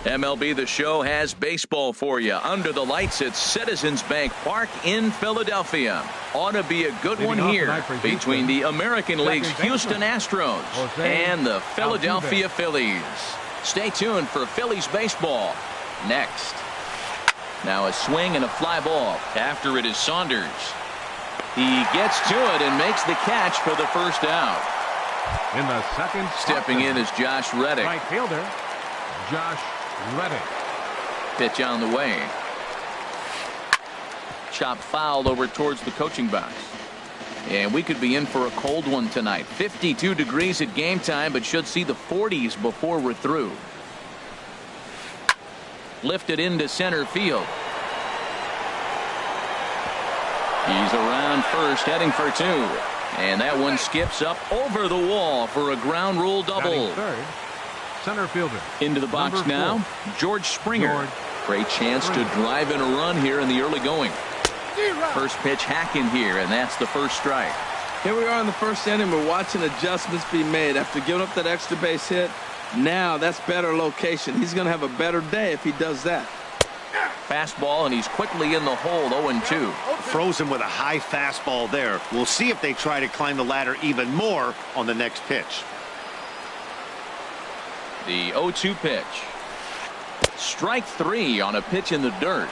MLB The Show has baseball for you. Under the lights at Citizens Bank Park in Philadelphia. Ought to be a good one here between the American League's Houston Astros and the Philadelphia Phillies. Stay tuned for Phillies baseball next. Now a swing and a fly ball. After it is Saunders. He gets to it and makes the catch for the first out. In the second, stepping in is Josh Reddick. Right fielder, Josh Reddick. Pitch on the way. Chop fouled over towards the coaching box. And we could be in for a cold one tonight. 52 degrees at game time, but should see the 40s before we're through. Lifted into center field. He's around first, heading for two. And that one skips up over the wall for a ground rule double. Third, center fielder. Into the box now, George Springer. Great chance to drive in a run here in the early going. First pitch hacking here, and that's the first strike. Here we are in the first inning. We're watching adjustments be made after giving up that extra base hit. Now that's better location. He's going to have a better day if he does that. Fastball, and he's quickly in the hole. 0-2. Frozen with a high fastball there. We'll see if they try to climb the ladder even more on the next pitch. The 0-2 pitch. Strike three on a pitch in the dirt.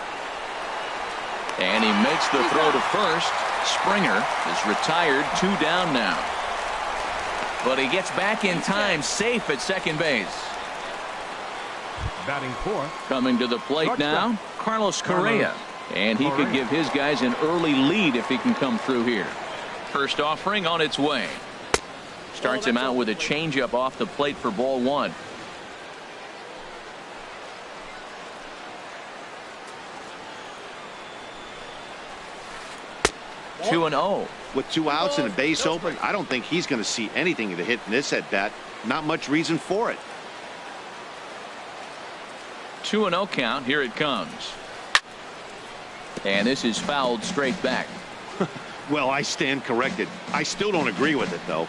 And he makes the throw to first. Springer is retired, 2 down now. But he gets back in time, safe at second base. Batting fourth. Coming to the plate now, Carlos Correa. And he could give his guys an early lead if he can come through here. First offering on its way. Starts him out with a changeup off the plate for ball one. Ball. 2-0. With 2 outs and a base open, I don't think he's going to see anything to hit in this at bat. Not much reason for it. 2-0 count. Here it comes. And this is fouled straight back. Well, I stand corrected. I still don't agree with it, though.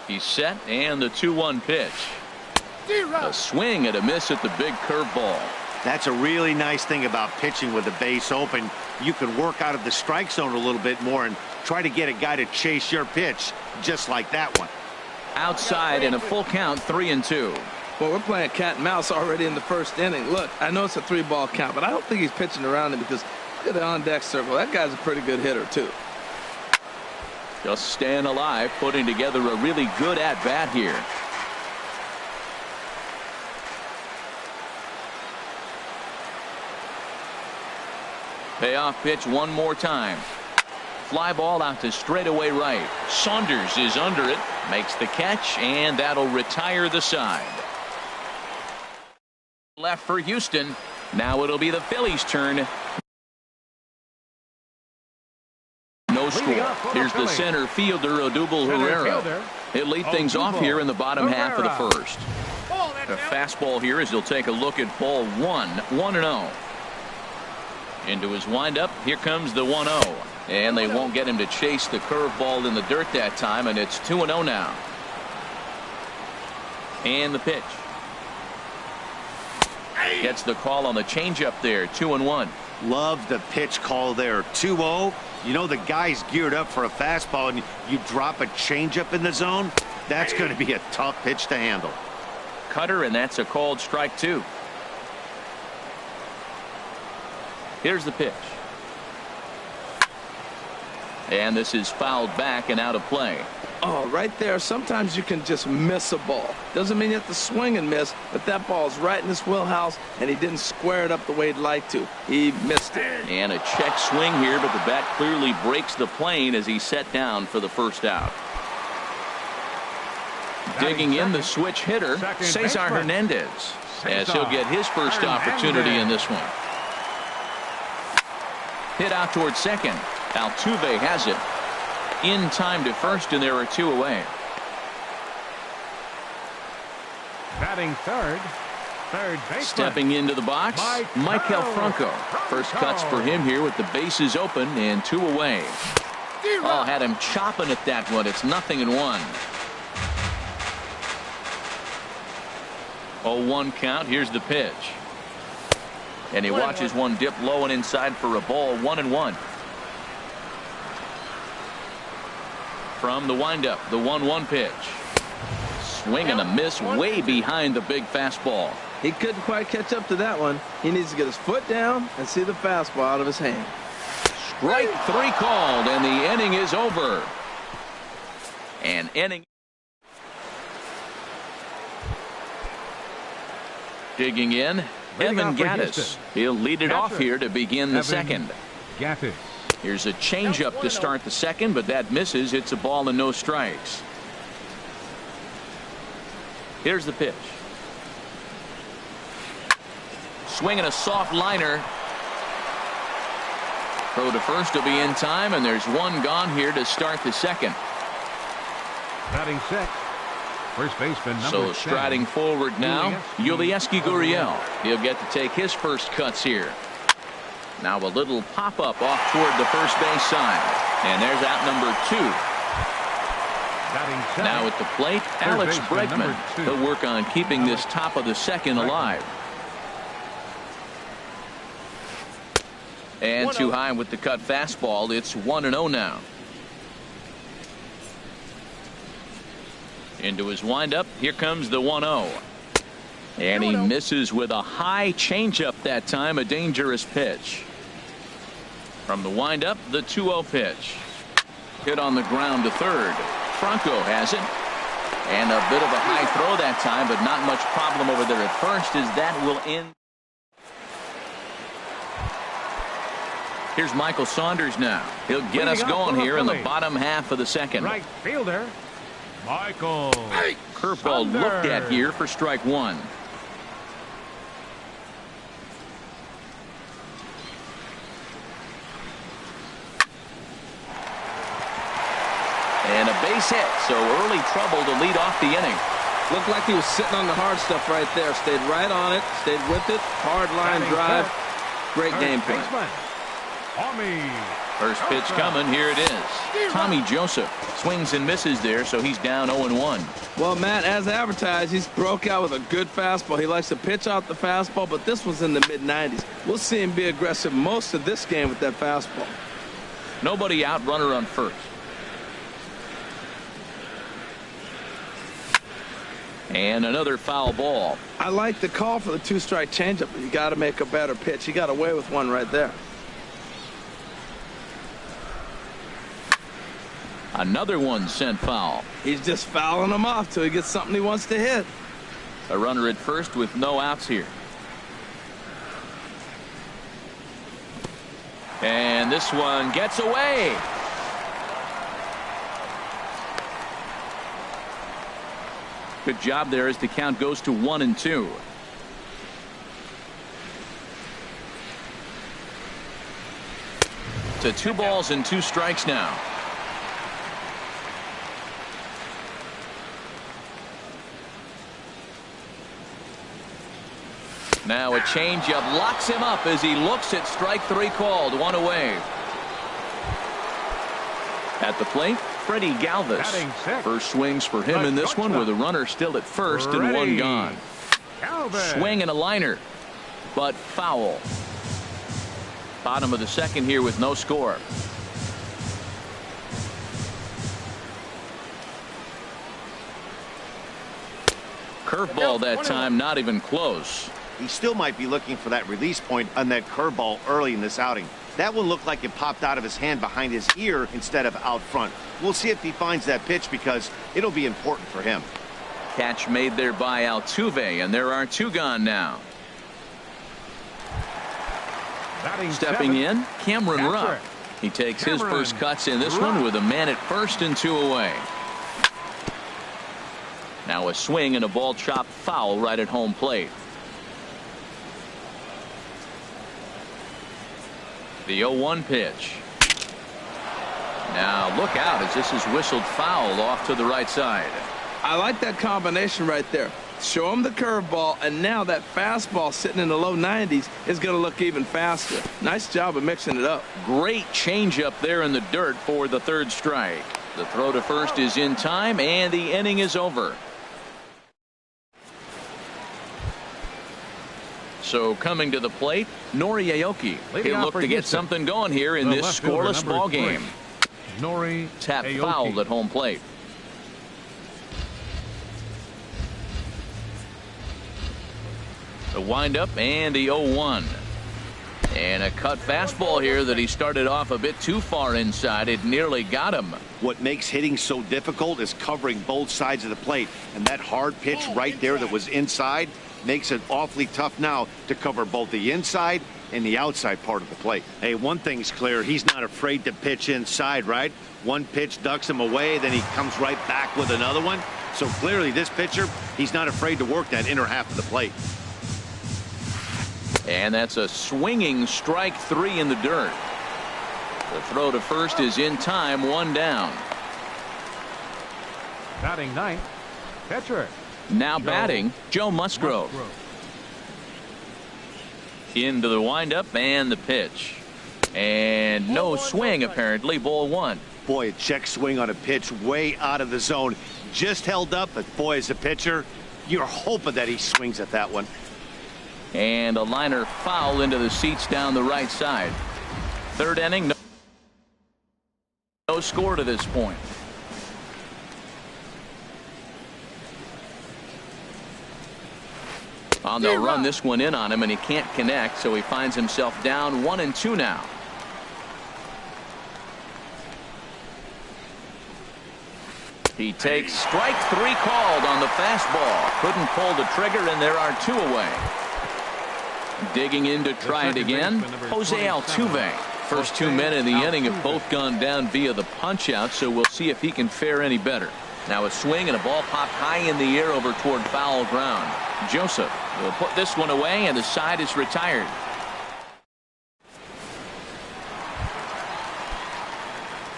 He's set, and the 2-1 pitch. A swing and a miss at the big curveball. That's a really nice thing about pitching with the base open. You can work out of the strike zone a little bit more and try to get a guy to chase your pitch, just like that one. Outside in a full count, 3-2. Well, we're playing cat and mouse already in the first inning. Look, I know it's a 3-ball count, but I don't think he's pitching around it because look at the on-deck circle. That guy's a pretty good hitter, too. Just staying alive, putting together a really good at-bat here. Payoff pitch one more time. Fly ball out to straightaway right. Saunders is under it, makes the catch, and that'll retire the side. Left for Houston. Now it'll be the Phillies' turn. No score. Here's the center fielder, Odubel Herrera. He'll lead things off here in the bottom half of the first. The fastball here as he'll take a look at ball one. 1-0. Into his windup. Here comes the 1-0. And they won't get him to chase the curveball in the dirt that time, and it's 2-0 now. And the pitch. Gets the call on the changeup there. 2-1. Love the pitch call there. 2-0. You know the guy's geared up for a fastball, and you drop a changeup in the zone. That's going to be a tough pitch to handle. Cutter, and that's a called strike 2. Here's the pitch. And this is fouled back and out of play. Oh, right there. Sometimes you can just miss a ball. Doesn't mean you have to swing and miss, but that ball's right in his wheelhouse, and he didn't square it up the way he'd like to. He missed it. And a check swing here, but the bat clearly breaks the plane as he's set down for the first out. Digging in the switch hitter, Cesar Hernandez, as he'll get his first opportunity in this one. Hit out towards second. Altuve has it. In time to first, and there are 2 away. Batting third baseman. Stepping into the box, Maikel Franco. First cuts for him here with the bases open and 2 away. Oh, had him chopping at that one. It's 0-1. 0-1 count. Here's the pitch. And he watches one dip low and inside for a ball. 1-1. From the windup, the 1-1 pitch. Swing and a miss way behind the big fastball. He couldn't quite catch up to that one. He needs to get his foot down and see the fastball out of his hand. Strike 3 called, and the inning is over. An inning. Digging in, Evan Gattis. He'll lead it off here to begin the second. Gattis. Here's a changeup to start the second, but that misses. It's a ball and no strikes. Here's the pitch. Swinging a soft liner. Throw to first will be in time, and there's one gone here to start the second. Batting sixth. First baseman number 10. Striding forward now, Yulieski Gurriel. He'll get to take his first cuts here. Now a little pop-up off toward the first base side. And there's out number 2. Now at the plate, Alex Bregman. He'll work on keeping this top of the second alive. And too high with the cut fastball. It's 1-0 now. Into his windup. Here comes the 1-0. And he misses with a high changeup that time. A dangerous pitch. From the windup, the 2-0 pitch. Hit on the ground to third. Franco has it. And a bit of a high throw that time, but not much problem over there at first, as that will end. Here's Michael Saunders now. He'll get us going here in the bottom half of the second. Right fielder, Michael. Curveball looked at here for strike 1. And a base hit, so early trouble to lead off the inning. Looked like he was sitting on the hard stuff right there. Stayed right on it, stayed with it. Hard line drive. Great game plan. First pitch coming. Here it is. Tommy Joseph swings and misses there, so he's down 0-1. Well, Matt, as advertised, he's broke out with a good fastball. He likes to pitch out the fastball, but this one's in the mid-90s. We'll see him be aggressive most of this game with that fastball. Nobody out, runner on first. And another foul ball. I like the call for the 2-strike changeup, but you got to make a better pitch. He got away with one right there. Another one sent foul. He's just fouling them off till he gets something he wants to hit. A runner at first with no outs here. And this one gets away. Good job there as the count goes to 1-2. To 2 balls and 2 strikes now. Now a changeup locks him up as he looks at strike 3 called. 1 away. At the plate, Freddie Galvis. First swings for him in this one with a runner still at first and 1 gone. Swing and a liner, but foul. Bottom of the second here with no score. Curveball that time, not even close. He still might be looking for that release point on that curveball early in this outing. That one looked like it popped out of his hand behind his ear instead of out front. We'll see if he finds that pitch because it'll be important for him. Catch made there by Altuve, and there are 2 gone now. Stepping in, Cameron Rupp. He takes his first cuts in this one with a man at first and 2 away. Now a swing and a ball chopped foul right at home plate. The 0-1 pitch. Now look out as this is whistled foul off to the right side. I like that combination right there. Show him the curveball, and now that fastball sitting in the low 90s is going to look even faster. Nice job of mixing it up. Great changeup there in the dirt for the 3rd strike. The throw to first is in time, and the inning is over. So coming to the plate, Nori Aoki. He'll look to get something going here in this scoreless ball game. Nori Tap Aoki. fouled at home plate. The windup and the 0-1. And a cut fastball here that he started off a bit too far inside. It nearly got him. What makes hitting so difficult is covering both sides of the plate. And that hard pitch right there that was inside makes it awfully tough now to cover both the inside and the outside part of the plate. Hey, one thing's clear. He's not afraid to pitch inside, right? One pitch ducks him away, then he comes right back with another one. So clearly this pitcher, he's not afraid to work that inner half of the plate. And that's a swinging strike 3 in the dirt. The throw to first is in time, 1 down. Batting ninth, pitcher. Now batting, Joe Musgrove. Into the windup and the pitch. And no swing apparently, ball 1. Boy, a check swing on a pitch way out of the zone. Just held up, but boy, as a pitcher, you're hoping that he swings at that one. And a liner foul into the seats down the right side. Third inning, no score to this point. They'll run this one in on him, and he can't connect, so he finds himself down 1-2 now. He takes strike 3 called on the fastball. Couldn't pull the trigger, and there are 2 away. Digging in to try it again, Jose Altuve. First 2 men in the inning have both gone down via the punch out, so we'll see if he can fare any better. Now a swing and a ball popped high in the air over toward foul ground. Joseph will put this one away, and the side is retired.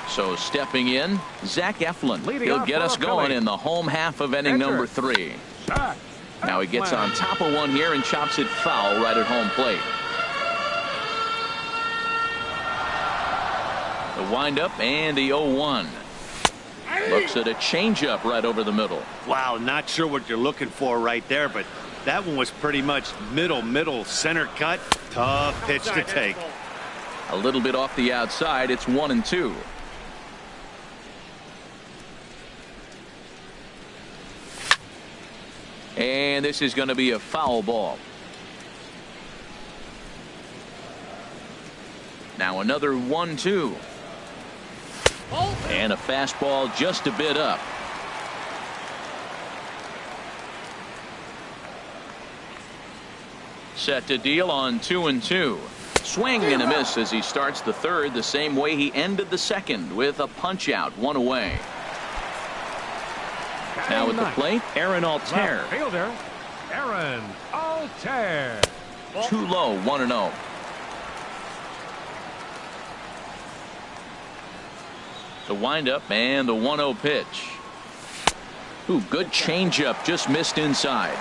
So stepping in, Zach Eflin. He'll get us going in the home half of inning number 3. Now he gets on top of one here and chops it foul right at home plate. The windup and the 0-1. Looks at a changeup right over the middle. Wow, not sure what you're looking for right there, but that one was pretty much middle, center cut. Tough pitch to take. A little bit off the outside. It's 1-2. And this is going to be a foul ball. Now another 1-2. And a fastball just a bit up. Set to deal on 2-2. Swing and a miss as he starts the third the same way he ended the second, with a punch out, 1 away. Now at the plate, Aaron Altair. Left fielder, Aaron Altair. Too low, 1-0. The windup and the 1-0 pitch. Ooh, good changeup, just missed inside.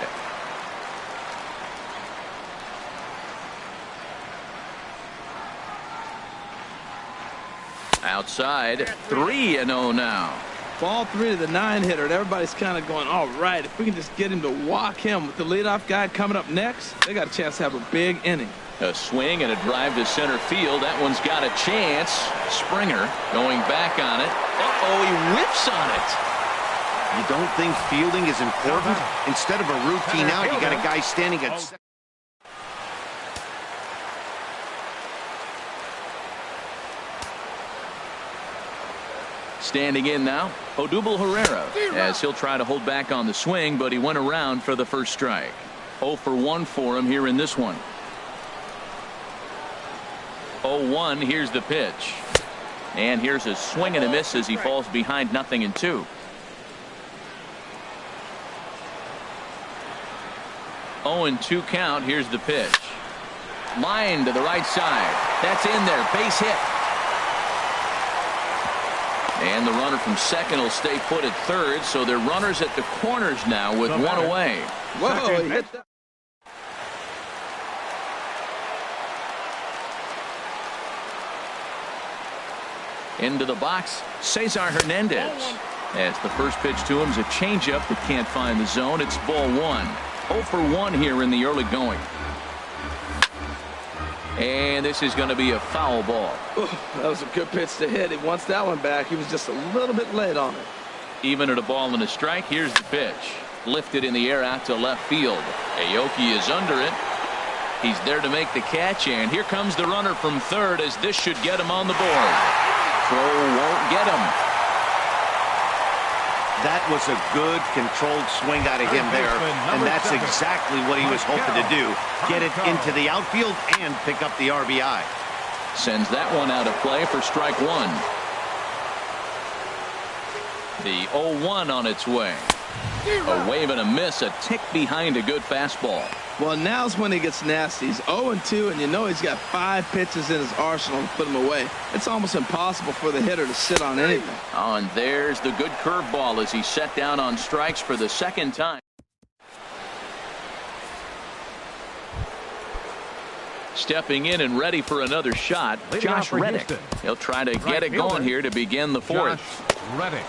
Outside, 3-0 now. Ball 3 to the 9-hitter, and everybody's kind of going, all right, if we can just get him to walk him with the leadoff guy coming up next, they got a chance to have a big inning. A swing and a drive to center field. That one's got a chance. Springer going back on it. Uh-oh, he whiffs on it. You don't think fielding is important? Instead of a routine out, you got a guy standing at... Standing in now, Odubel Herrera, as he'll try to hold back on the swing, but he went around for the first strike. 0 for 1 for him here in this one. 0-1, here's the pitch. And here's a swing and a miss as he falls behind 0-2. 0-2 count, here's the pitch. Line to the right side. That's in there, base hit. And the runner from second will stay put at third, so they're runners at the corners now with 1 away. Whoa, he hit that. Into the box, Cesar Hernandez. As the first pitch to him is a changeup that can't find the zone. It's ball 1. 0 for 1 here in the early going. And this is going to be a foul ball. Ooh, that was a good pitch to hit. He wants that one back. He was just a little bit late on it. Even at a ball and a strike, here's the pitch. Lifted in the air out to left field. Aoki is under it. He's there to make the catch, and here comes the runner from third as this should get him on the board. Throw won't get him. That was a good controlled swing out of him there, and that's exactly what he was hoping to do. Get it into the outfield and pick up the RBI. Sends that one out of play for strike one. The 0-1 on its way. A wave and a miss, a tick behind a good fastball. Well, now's when he gets nasty. He's 0-2, and you know he's got 5 pitches in his arsenal to put him away. It's almost impossible for the hitter to sit on anything. Oh, and there's the good curveball as he's set down on strikes for the second time. Stepping in and ready for another shot, Josh Reddick. He'll try to get it going here to begin the fourth. Josh Reddick.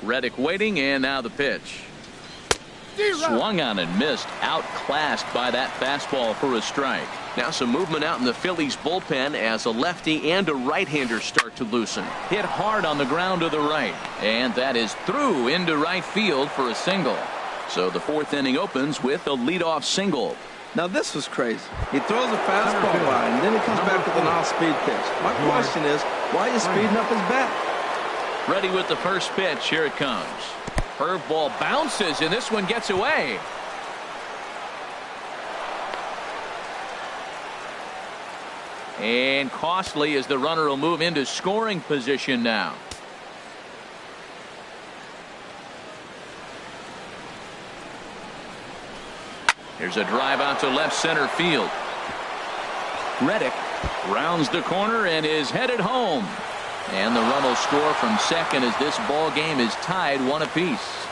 Reddick waiting, and now the pitch. Swung on and missed, outclassed by that fastball for a strike. Now some movement out in the Phillies bullpen as a lefty and a right-hander start to loosen. Hit hard on the ground to the right, and that is through into right field for a single. So the fourth inning opens with a leadoff single. Now this was crazy. He throws a fastball line, and then he comes back with an off-speed pitch. My question is, why are you speeding up his bat? Ready with the first pitch. Here it comes. Curveball bounces, and this one gets away. And costly as the runner will move into scoring position now. Here's a drive out to left center field. Reddick rounds the corner and is headed home. And the run will score from second as this ball game is tied 1 apiece.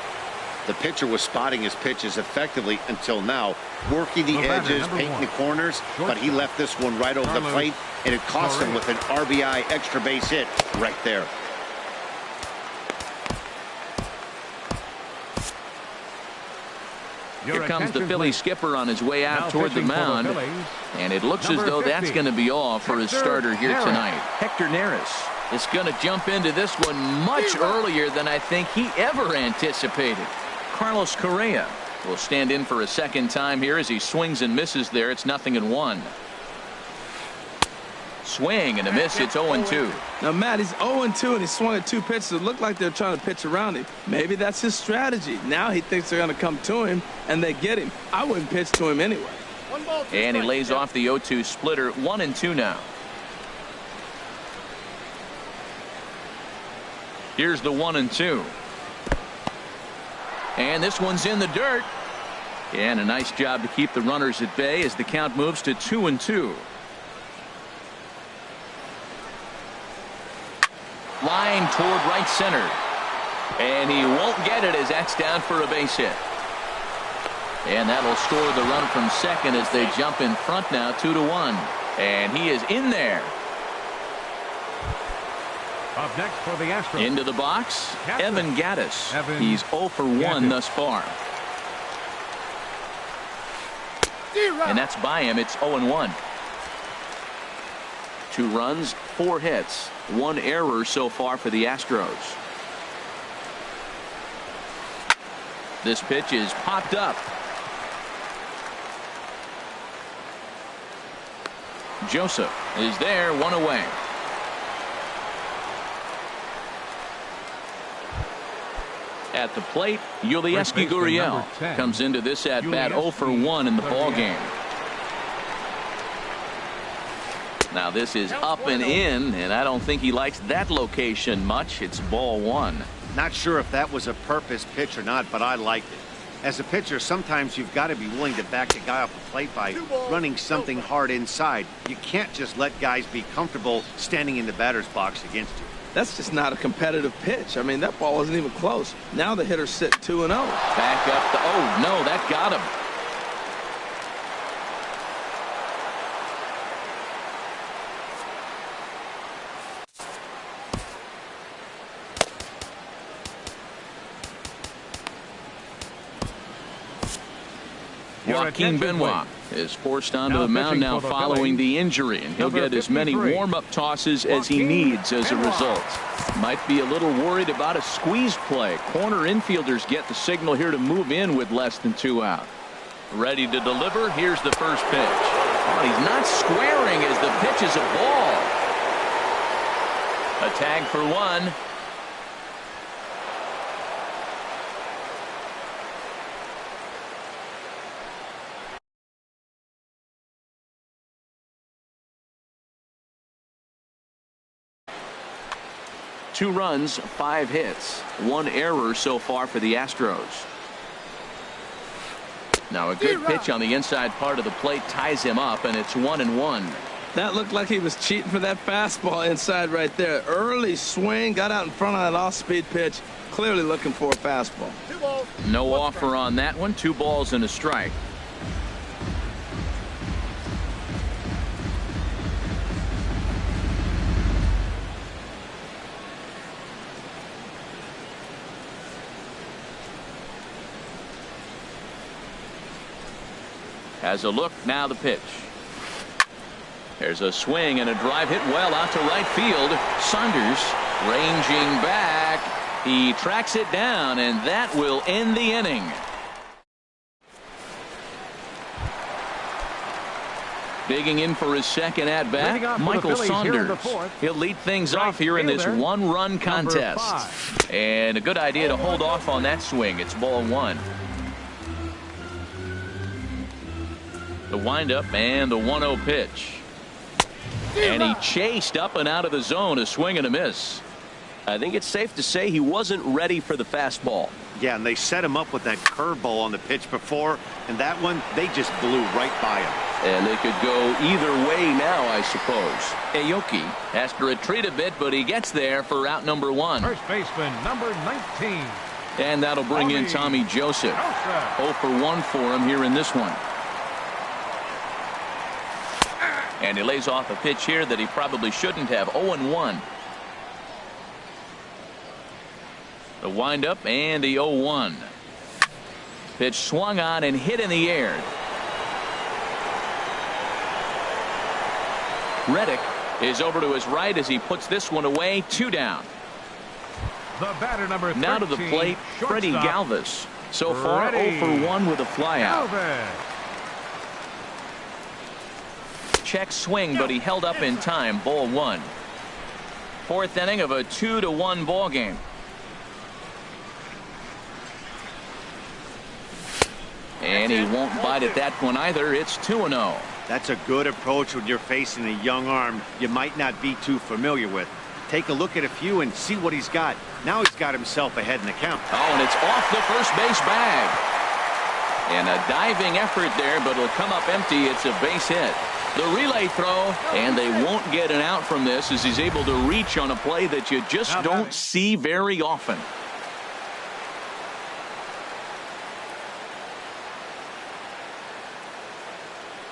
The pitcher was spotting his pitches effectively until now, working the edges, painting the corners, but he left this one right over the plate, and it cost him with an RBI extra base hit right there. Here comes the Philly skipper on his way out toward the mound, and it looks as though that's going to be all for his starter here tonight. Hector Neris is going to jump into this one much earlier than I think he ever anticipated. Carlos Correa will stand in for a second time here as he swings and misses there. It's 0-1. Swing and a miss. It's 0-2. Now, Matt, he's 0-2, and he swung at 2 pitches that looked like they're trying to pitch around him. Maybe that's his strategy. Now he thinks they're going to come to him, and they get him. I wouldn't pitch to him anyway. And he lays off the 0-2 splitter. 1-2 now. Here's the 1-2. And this one's in the dirt. And a nice job to keep the runners at bay as the count moves to 2-2. Line toward right center. And he won't get it as that's down for a base hit. And that'll score the run from second as they jump in front now 2-1. And he is in there. Up next for the Astros. Into the box, Evan Gattis. He's 0 for 1 Gattis thus far. And that's by him. It's 0-1. 2 runs, 4 hits, 1 error so far for the Astros. This pitch is popped up. Joseph is there, 1 away. At the plate, Yulieski Gurriel comes into this at bat 0 for 1 in the ball game. Now this is up and in, and I don't think he likes that location much. It's ball 1. Not sure if that was a purpose pitch or not, but I liked it. As a pitcher, sometimes you've got to be willing to back the guy off the plate by running something hard inside. You can't just let guys be comfortable standing in the batter's box against you. That's just not a competitive pitch. I mean, that ball isn't even close. Now the hitter's sit 2-0. Back up the, oh no, that got him. Joaquin Benoit is forced onto the mound now following the injury, and he'll get as many warm-up tosses as he needs as a result. Might be a little worried about a squeeze play. Corner infielders get the signal here to move in with less than 2 out. Ready to deliver. Here's the first pitch. Oh, he's not squaring as the pitch is a ball. A tag for 1. Two runs, 5 hits, 1 error so far for the Astros. Now a good pitch on the inside part of the plate ties him up, and it's 1-1. That looked like he was cheating for that fastball inside right there. Early swing, got out in front of that off-speed pitch, clearly looking for a fastball. No offer on that one. 2 balls and a strike. Has a look, now the pitch. There's a swing and a drive hit well out to right field. Saunders ranging back. He tracks it down, and that will end the inning. Digging in for his second at-bat, Michael Saunders. He'll lead things off here in this 1-run contest. And a good idea to hold off on that swing. It's ball 1. The windup and the 1-0 pitch. And he chased up and out of the zone, a swing and a miss. I think it's safe to say he wasn't ready for the fastball. Yeah, and they set him up with that curveball on the pitch before, and that one, they just blew right by him. And it could go either way now, I suppose. Aoki has to retreat a bit, but he gets there for out number 1. First baseman, number 19. And that'll bring in Tommy Joseph. 0 for 1 for him here in this one. And he lays off a pitch here that he probably shouldn't have. 0-1. The windup and the 0-1. Pitch swung on and hit in the air. Reddick is over to his right as he puts this one away. 2 down. The batter, number 13, now to the plate, Freddie Galvis. So far, 0 for 1 with a flyout. Check swing, but he held up in time. Ball 1. 4th inning of a 2-1 ball game. And he won't bite at that one either. It's 2-0. That's a good approach when you're facing a young arm you might not be too familiar with. Take a look at a few and see what he's got. Now he's got himself ahead in the count. Oh, and it's off the first base bag. And a diving effort there, but it'll come up empty. It's a base hit. The relay throw, and they won't get an out from this as he's able to reach on a play that you just don't see very often.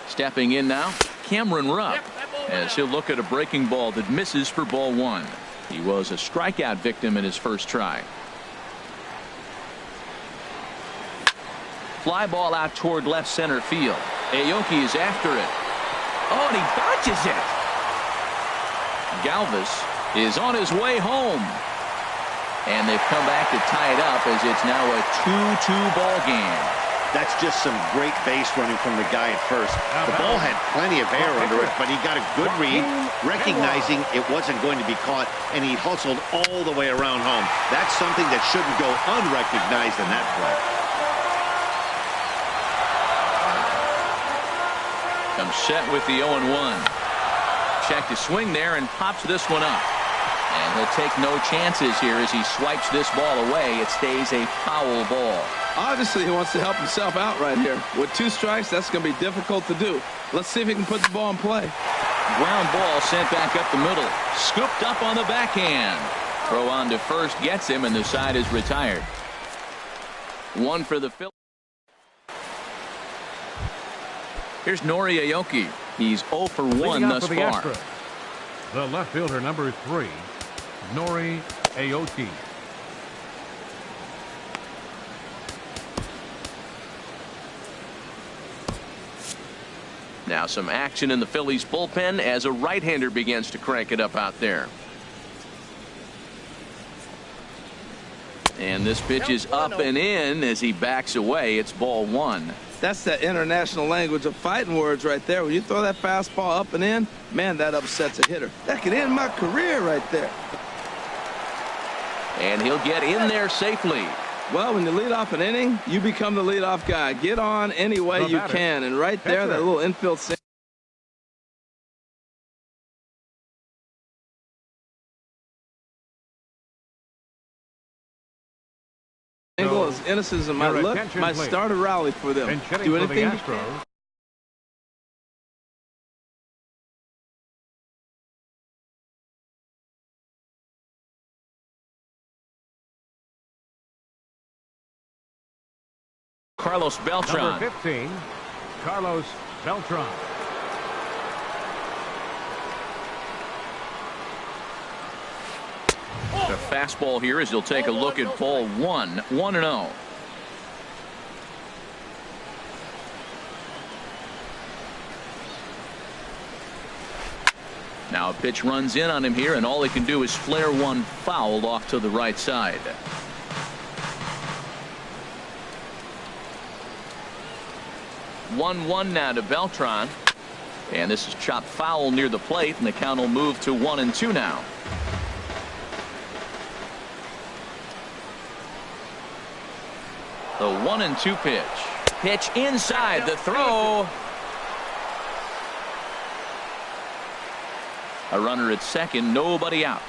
Stepping in now, Cameron Rupp, as he'll look at a breaking ball that misses for ball 1. He was a strikeout victim in his first try. Fly ball out toward left center field. Aoki is after it. Oh, and he dodges it. Galvis is on his way home. And they've come back to tie it up as it's now a 2-2 ball game. That's just some great base running from the guy at first. The ball had plenty of air under it, but he got a good read, recognizing it wasn't going to be caught, and he hustled all the way around home. That's something that shouldn't go unrecognized in that play. Comes set with the 0-1. Check to swing there and pops this one up. And he'll take no chances here as he swipes this ball away. It stays a foul ball. Obviously, he wants to help himself out right here. With 2 strikes, that's going to be difficult to do. Let's see if he can put the ball in play. Ground ball sent back up the middle. Scooped up on the backhand. Throw on to first gets him, and the side is retired. 1 for the Phillies. Here's Nori Aoki. He's 0 for 1 thus far. The left fielder, number 3, Nori Aoki. Now some action in the Phillies bullpen as a right-hander begins to crank it up out there. And this pitch is up and in as he backs away. It's ball one. That's the international language of fighting words right there. When you throw that fastball up and in, man, that upsets a hitter. That could end my career right there. And he'll get in there safely. Well, when you lead off an inning, you become the leadoff guy. Get on any way you can. And right there, that little infield single, as innocent as it might look, might start a rally for them. Do anything. Carlos Beltran. Number 15, Carlos Beltran. The fastball here as he'll take a look at ball one. 1-0. Now a pitch runs in on him here, and all he can do is flare one foul off to the right side. 1-1 now to Beltran. And this is chopped foul near the plate, and the count will move to 1-2 now. The 1-2 pitch. Pitch inside the throw. A runner at second, nobody out.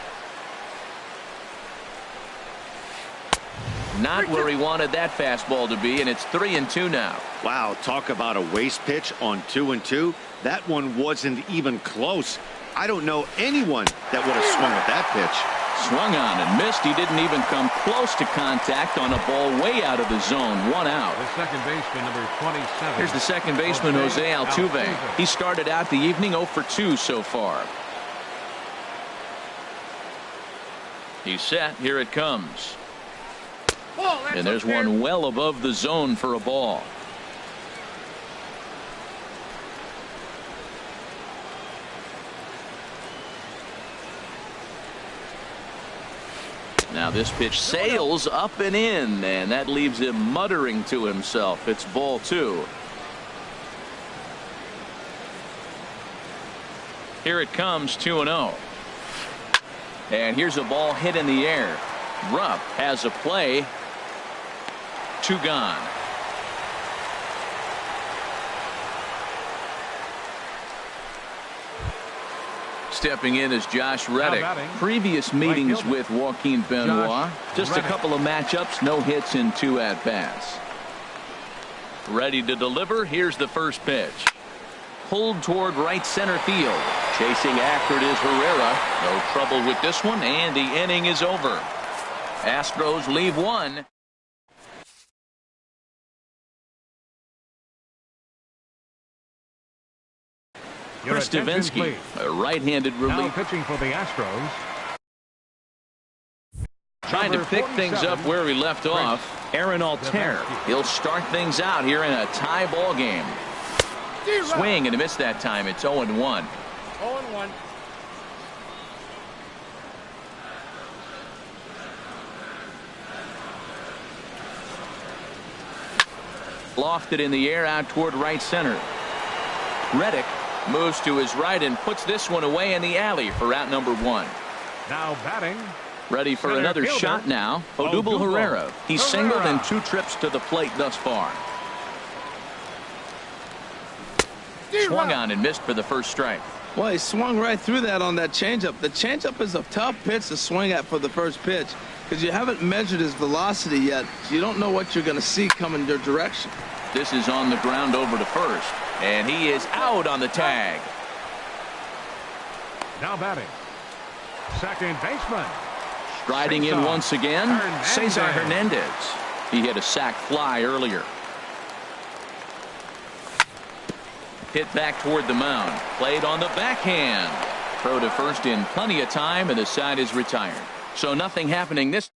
Not where he wanted that fastball to be, and it's 3-2 now. Wow, talk about a waste pitch on 2-2. That one wasn't even close. I don't know anyone that would have swung at that pitch. Swung on and missed. He didn't even come close to contact on a ball way out of the zone. 1 out. The second baseman, number 27. Here's the second baseman, Jose Altuve. He started out the evening 0 for 2 so far. He's set. Here it comes. And there's one well above the zone for a ball. Now this pitch sails up and in, and that leaves him muttering to himself. It's ball 2. Here it comes, 2-0. And here's a ball hit in the air. Rupp has a play. 2 gone. Stepping in is Josh Reddick. Previous meetings with Joaquin Benoit. Just a couple of matchups, no hits in 2 at-bats. Ready to deliver. Here's the first pitch. Pulled toward right center field. Chasing after it is Herrera. No trouble with this one, and the inning is over. Astros leave 1. Chris Davinsky, a right-handed relief. Now pitching for the Astros. Trying to pick things up where he left off. Aaron Altair. He'll start things out here in a tie ball game. Swing and a miss that time. It's 0-1. 0-1. Lofted in the air out toward right center. Reddick moves to his right and puts this one away in the alley for out number 1. Now batting. Ready for another shot now. Odubel Herrera. He's singled in 2 trips to the plate thus far. Swung on and missed for the first strike. Well, he swung right through that on that changeup. The changeup is a tough pitch to swing at for the first pitch because you haven't measured his velocity yet. So you don't know what you're going to see coming your direction. This is on the ground over to first, and he is out on the tag. Now batting. Second baseman. Striding in once again, Cesar Hernandez. He hit a sac fly earlier. Hit back toward the mound. Played on the backhand. Throw to first in plenty of time, and the side is retired. So nothing happening this.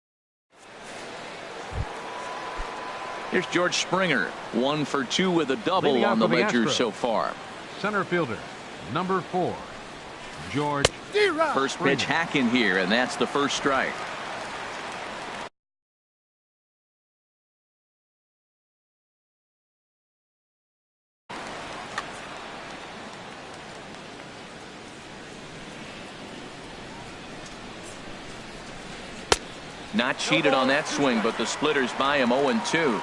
Here's George Springer. 1 for 2 with a double on the ledger so far. center fielder, number 4, George. First pitch hacking here, and that's the first strike. Not cheated on that swing, but the splitters by him 0-2.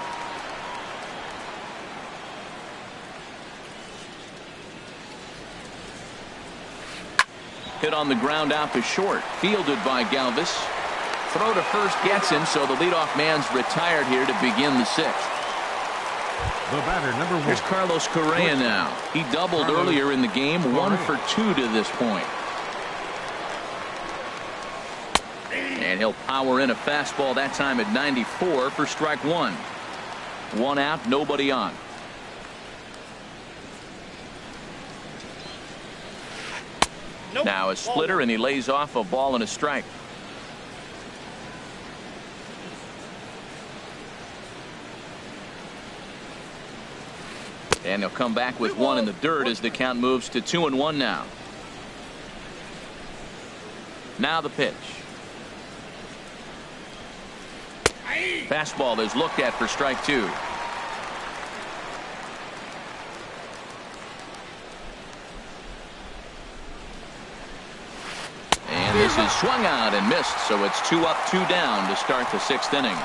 Hit on the ground out to short. Fielded by Galvis. Throw to first gets him, so the leadoff man's retired here to begin the 6th. The batter, number 1. Here's Carlos Correa now. He doubled earlier in the game, 1 for 2 to this point. And he'll power in a fastball that time at 94 for strike 1. 1 out, nobody on. Nope. Now a splitter, and he lays off a ball and a strike. And he'll come back with 1 in the dirt as the count moves to 2-1 now. Now the pitch. Fastball is looked at for strike 2. And this is swung out and missed, so it's 2 up, 2 down to start the 6th inning.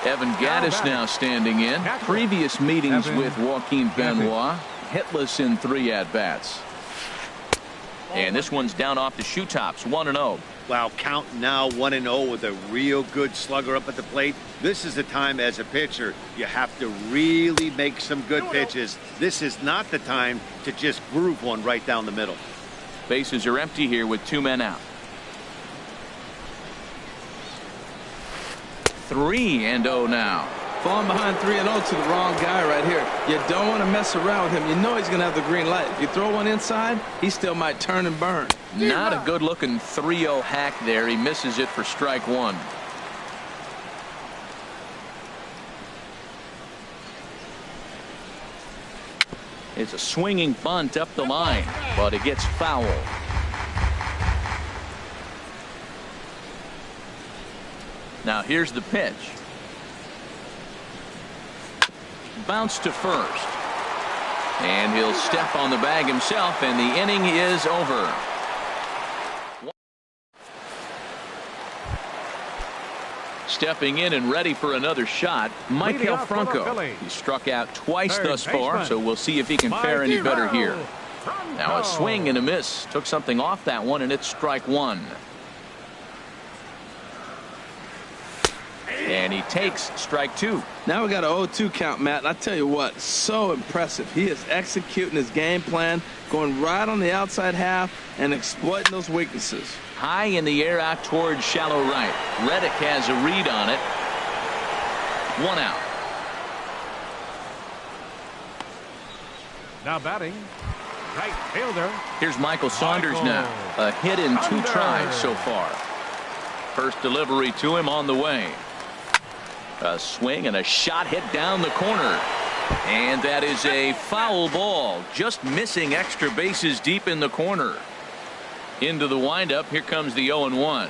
Evan Gaddis now standing in. Previous meetings with Joaquin Benoit, hitless in 3 at-bats. And this one's down off the shoe tops, 1-0. Wow, count now 1-0 with a real good slugger up at the plate. This is the time as a pitcher you have to really make some good pitches. This is not the time to just groove one right down the middle. Bases are empty here with 2 men out. 3-0 now. Falling behind 3-0 to the wrong guy right here. You don't want to mess around with him. You know he's going to have the green light. If you throw one inside, he still might turn and burn. Not a good looking 3-0 hack there. He misses it for strike 1. It's a swinging bunt up the line, but it gets foul. Now here's the pitch. Bounce to first. And he'll step on the bag himself, and the inning is over. Stepping in and ready for another shot, Michael Franco. He struck out twice thus far, so we'll see if he can fare any better here. Now a swing and a miss. Took something off that one, and it's strike 1. And he takes strike 2. Now we got an 0-2 count, Matt. And I tell you what, so impressive. He is executing his game plan, going right on the outside half and exploiting those weaknesses. High in the air out towards shallow right. Reddick has a read on it. 1 out. Now batting, right fielder. Here's Michael Saunders now. A hit in 2 tries so far. First delivery to him on the way. A swing and a shot hit down the corner. And that is a foul ball. Just missing extra bases deep in the corner. Into the windup. Here comes the 0-1.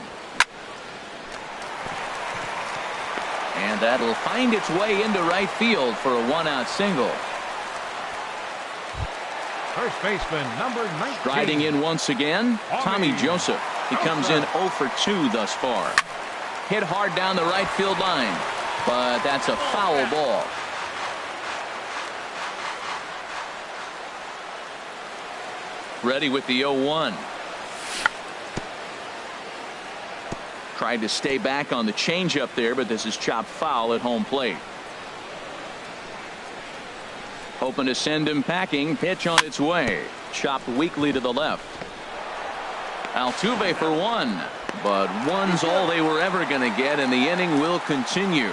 And that'll find its way into right field for a 1-out single. First baseman, number 19. Striding in once again, Tommy Joseph. He comes in 0 for 2 thus far. Hit hard down the right field line, but that's a foul ball. Ready with the 0-1. Tried to stay back on the changeup there, but this is chopped foul at home plate. Hoping to send him packing. Pitch on its way. Chopped weakly to the left. Altuve for 1, but 1's all they were ever going to get, and the inning will continue.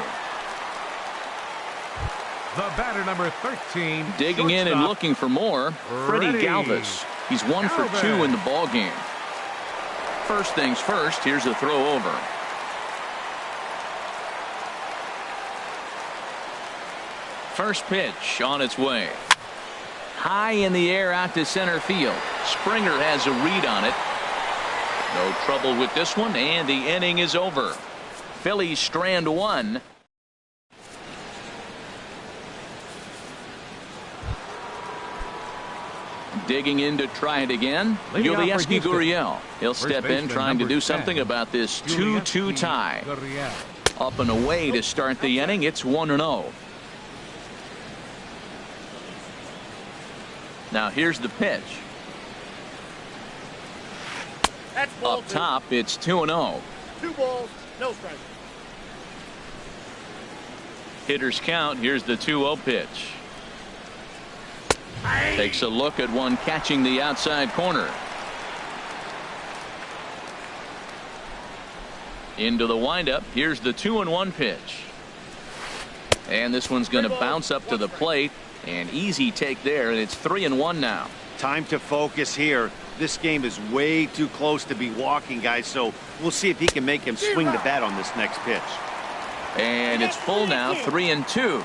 The batter, number 13. Digging in and looking for more, Freddie Galvis. He's 1 for 2 in the ball game. First things first, here's a throw over. First pitch on its way. high in the air out to center field. Springer has a read on it. No trouble with this one, and the inning is over. Phillies strand one. Digging in to try it again. Yulieski Gurriel. He'll step in trying to do something about this 2-2 tie. Up and away to start the inning. It's 1-0. Now here's the pitch. Up top, it's 2-0. 2 balls, no strikes. Hitters count. Here's the 2-0 pitch. Takes a look at one catching the outside corner. Into the windup. Here's the 2-1 pitch. And this one's going to bounce up to the plate. An easy take there, and it's 3-1 now. Time to focus here. This game is way too close to be walking, guys, so we'll see if he can make him swing the bat on this next pitch. And it's full now, 3-2.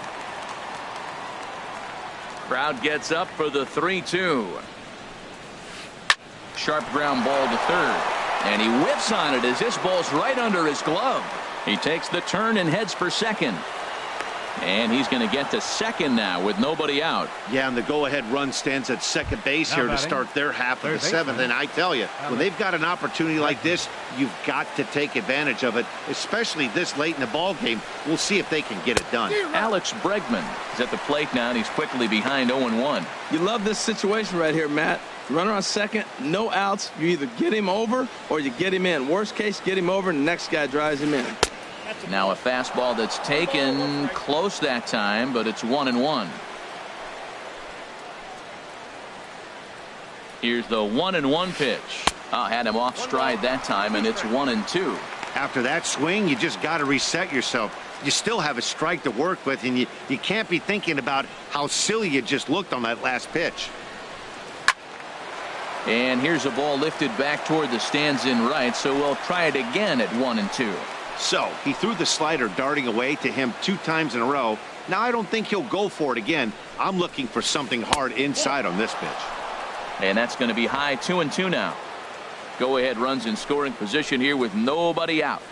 Crowd gets up for the 3-2. Sharp ground ball to third. And he whips on it as this ball's right under his glove. He takes the turn and heads for second. And he's going to get to second now with nobody out. Yeah, and the go-ahead run stands at second base here to start their half of the seventh. And I tell you, when they've got an opportunity like this, you've got to take advantage of it, especially this late in the ball game. We'll see if they can get it done. Alex Bregman is at the plate now, and he's quickly behind 0-1. You love this situation right here, Matt. Runner on second, no outs. You either get him over or you get him in. Worst case, get him over, and the next guy drives him in. Now a fastball that's taken close that time, but it's 1-1. Here's the 1-1 pitch. Had him off stride that time, and it's 1-2. After that swing, you just got to reset yourself. You still have a strike to work with, and you can't be thinking about how silly you just looked on that last pitch. And here's a ball lifted back toward the stands in right, so we'll try it again at 1-2. So he threw the slider darting away to him 2 times in a row. Now I don't think he'll go for it again. I'm looking for something hard inside on this pitch. And that's going to be high, 2-2 now. Go ahead runs in scoring position here with nobody out.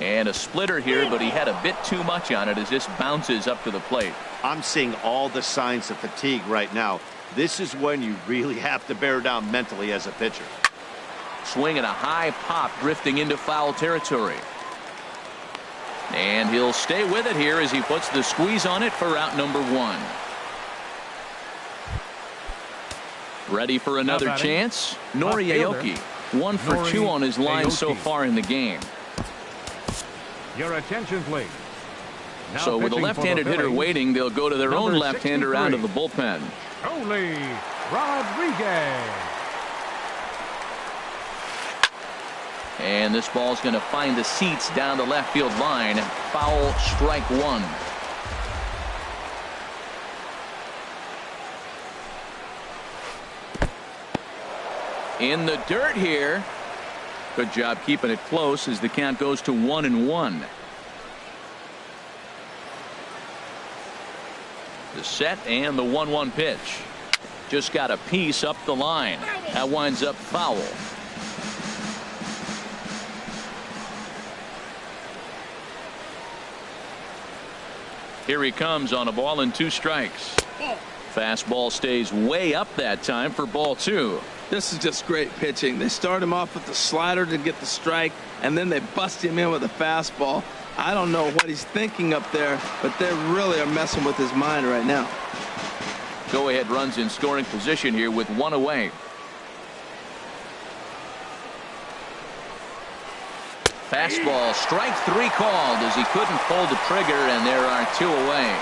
And a splitter here, but he had a bit too much on it as this bounces up to the plate. I'm seeing all the signs of fatigue right now. This is when you really have to bear down mentally as a pitcher. Swing and a high pop drifting into foul territory. And he'll stay with it here as he puts the squeeze on it for out number 1. Ready for another chance? Nori Aoki, 1 for 2 on his line so far in the game. Your attention, please. Now so with a left-handed hitter waiting, they'll go to their own left-hander out of the bullpen. Only Rodriguez. And this ball's going to find the seats down the left field line. Foul, strike 1. In the dirt here. Good job keeping it close as the count goes to 1-1. The set and the 1-1 pitch. Just got a piece up the line. That winds up foul. Here he comes on a ball and 2 strikes. Fastball stays way up that time for ball 2. This is just great pitching. They start him off with the slider to get the strike, and then they bust him in with a fastball. I don't know what he's thinking up there, but they really are messing with his mind right now. Go ahead runs in scoring position here with 1 away. Fastball, strike 3 called as he couldn't pull the trigger, and there are 2 away.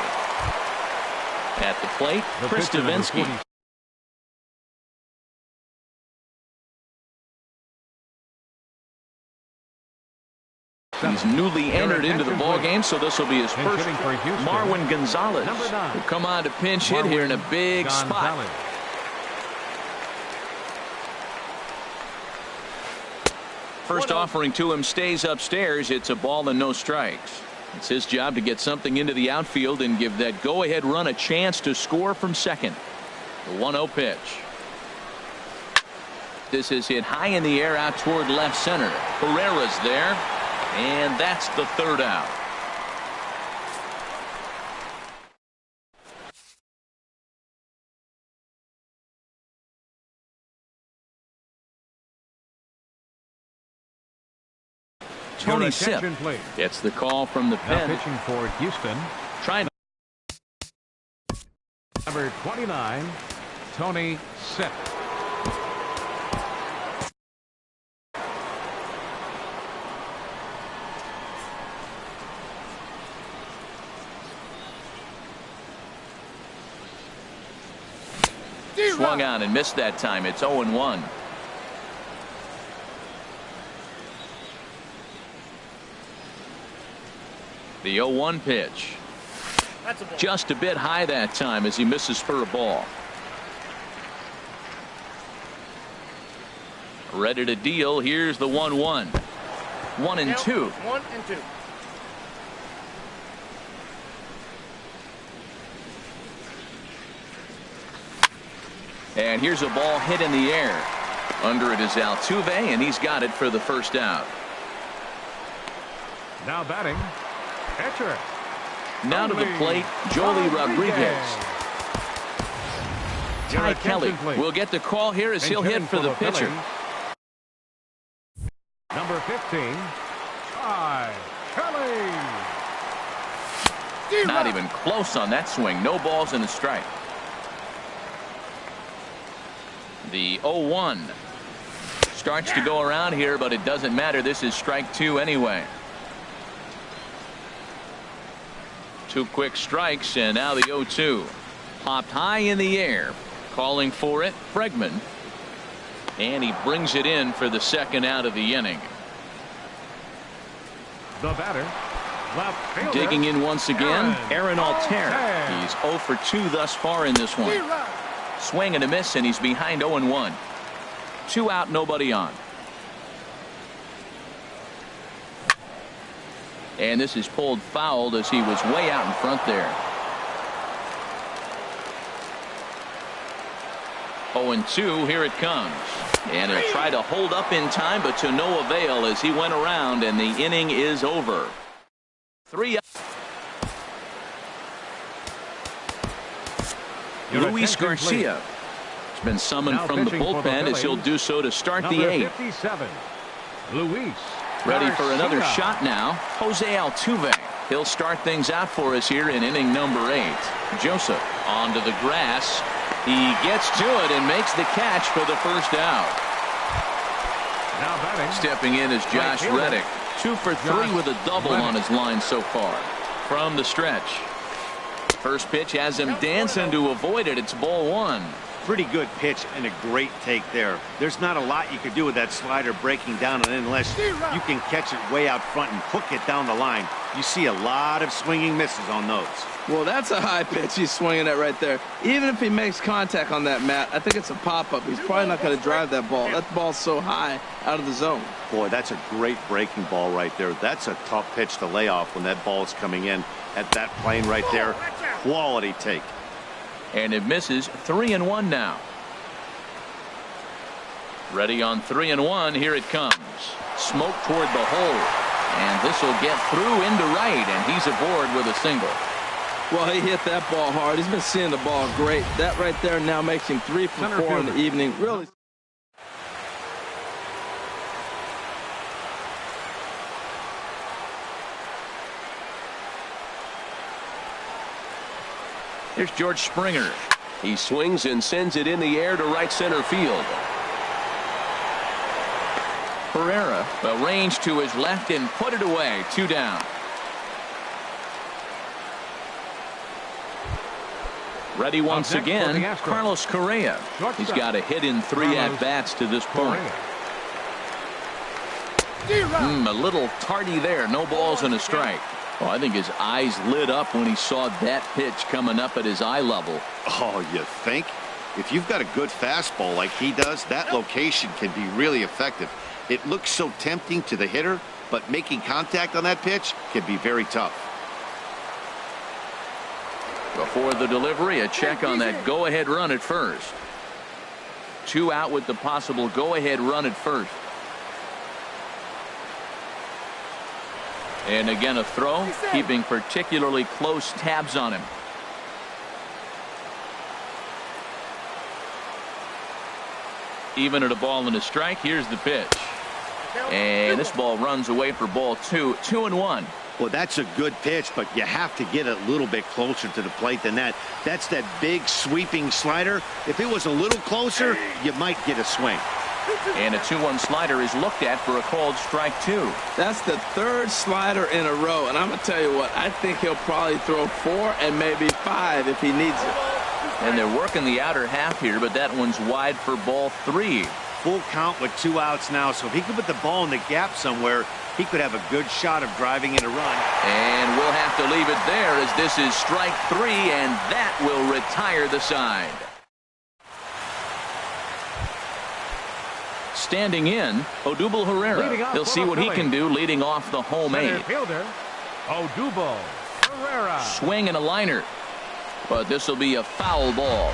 At the plate, Chris Davinsky. He's newly entered into the ball game, so this will be his first. Marwin Gonzalez will come on to pinch hit here in a big spot. First offering to him stays upstairs. It's a ball and no strikes. It's his job to get something into the outfield and give that go-ahead run a chance to score from second. The 1-0 pitch. This is hit high in the air out toward left center. Pereira's there, and that's the third out. Tony Sipp gets the call from the pen. Now pitching for Houston. Trying Number 29, Tony Sipp. swung on and missed that time. It's 0-1. The 0-1 pitch. Just a bit high that time as he misses for a ball. Ready to deal. Here's the 1-1. 1-2. 1-2. And here's a ball hit in the air. Under it is Altuve, and he's got it for the first out. Now batting, catcher. Now to the plate, Joely Rodriguez. Ty Kelly will get the call here as he'll hit for the pitcher. Number 15, Ty Kelly. Not even close on that swing. No balls and a strike. The 0-1 starts to go around here, but it doesn't matter. This is strike two anyway. Two quick strikes, and now the 0-2. Popped high in the air. Calling for it, Bregman. And he brings it in for the second out of the inning. The batter, left fielder, digging in once again, Aaron Altherr. He's 0 for 2 thus far in this one. Swing and a miss, and he's behind 0-1. 2 out, nobody on. And this is pulled fouled as he was way out in front there. 0-2, here it comes. And he'll try to hold up in time, but to no avail as he went around, and the inning is over. 3 out. Luis Garcia has been summoned from the bullpen as he'll do so to start the 8th. 57, Luis. Ready for another shot now. Jose Altuve. He'll start things out for us here in inning number 8. Joseph onto the grass. He gets to it and makes the catch for the first out. Now batting. Stepping in is Josh Reddick. 2 for 3 with a double on his line so far. From the stretch. First pitch has him dancing to avoid it. It's ball 1. Pretty good pitch and a great take there. There's not a lot you could do with that slider breaking down, and unless you can catch it way out front and hook it down the line, you see a lot of swinging misses on those. Well, that's a high pitch he's swinging at right there. Even if he makes contact on that, Matt, I think it's a pop-up. He's probably not going to drive that ball. That ball's so high out of the zone. Boy, that's a great breaking ball right there. That's a tough pitch to lay off when that ball is coming in at that plane right there. Quality take. And it misses. 3-1 now. Ready on 3-1. Here it comes. Smoke toward the hole. And this will get through into right, and he's aboard with a single. Well, he hit that ball hard. He's been seeing the ball great. That right there now makes him 3 for 4 in the evening. Really. Here's George Springer. He swings and sends it in the air to right center field. Pereira arranged to his left and put it away. 2 down. Ready once again, Carlos Correa. He's got a hit in 3 at-bats to this point. A little tardy there. No balls and a strike. Oh, I think his eyes lit up when he saw that pitch coming up at his eye level. Oh, you think? If you've got a good fastball like he does, that location can be really effective. It looks so tempting to the hitter, but making contact on that pitch can be very tough. Before the delivery, a check on that go-ahead run at first. 2 out with the possible go-ahead run at first. And again, a throw, keeping particularly close tabs on him. Even at a ball and a strike, here's the pitch. And this ball runs away for ball 2, 2-1. Well, that's a good pitch, but you have to get a little bit closer to the plate than that. That's that big sweeping slider. If it was a little closer, you might get a swing. And a 2-1 slider is looked at for a called strike 2. That's the 3rd slider in a row, and I'm going to tell you what, I think he'll probably throw 4 and maybe 5 if he needs it. And they're working the outer half here, but that one's wide for ball 3. Full count with 2 outs now, so if he could put the ball in the gap somewhere, he could have a good shot of driving in a run. And we'll have to leave it there as this is strike 3, and that will retire the side. Standing in, Odubel Herrera. He'll see what he can do leading off the home 8. Fielder, Odubel Herrera. Swing and a liner. But this will be a foul ball.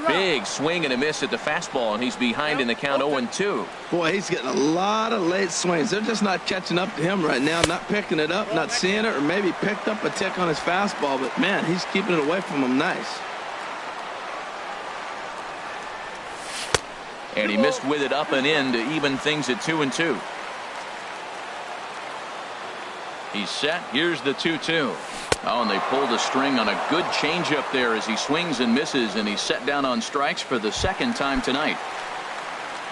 Big swing and a miss at the fastball, and he's behind in the count 0-2. Boy, he's getting a lot of late swings. They're just not catching up to him right now, not picking it up, not seeing it, or maybe picked up a tick on his fastball. But, man, he's keeping it away from him nice. And he missed with it up and in to even things at 2-2. He's set. Here's the 2-2. Oh, and they pulled a string on a good changeup there as he swings and misses, and he's set down on strikes for the 2nd time tonight.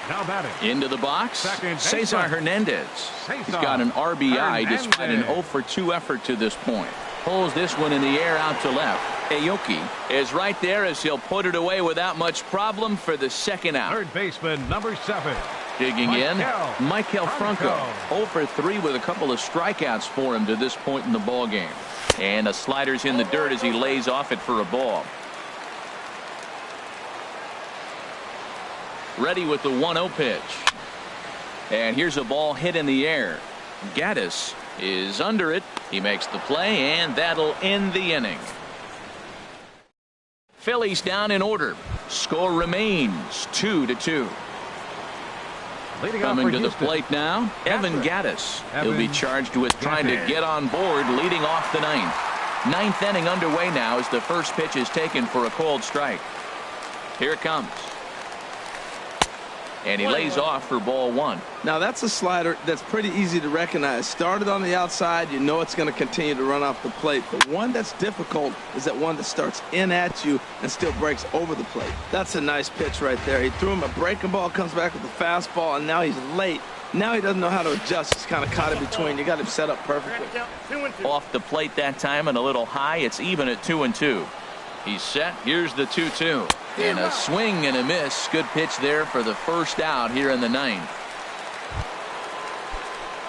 Now batting. Into the box, Second Cesar Hernandez. He's got an RBI despite an 0-for-2 effort to this point. Pulls this one in the air out to left. Aoki is right there as he'll put it away without much problem for the 2nd out. Third baseman, number 7. Digging in, Maikel Franco. 0-for-3 with a couple of strikeouts for him to this point in the ball game. And the slider's in the dirt as he lays off it for a ball. Ready with the 1-0 pitch. And here's a ball hit in the air. Gaddis is under it. He makes the play, and that'll end the inning. Phillies down in order. Score remains 2-2. Coming to the plate now, Evan Gaddis. He'll be charged with trying to get on board leading off the 9th. 9th inning underway now as the first pitch is taken for a called strike. Here it comes. And he lays off for ball 1. Now, that's a slider that's pretty easy to recognize. Started on the outside, you know it's going to continue to run off the plate. The one that's difficult is that one that starts in at you and still breaks over the plate. That's a nice pitch right there. He threw him a breaking ball, comes back with a fastball, and now he's late. Now he doesn't know how to adjust. He's kind of caught in between. You got him set up perfectly. Off the plate that time and a little high. It's even at 2-2. He's set. Here's the 2-2. And a swing and a miss. Good pitch there for the first out here in the 9th.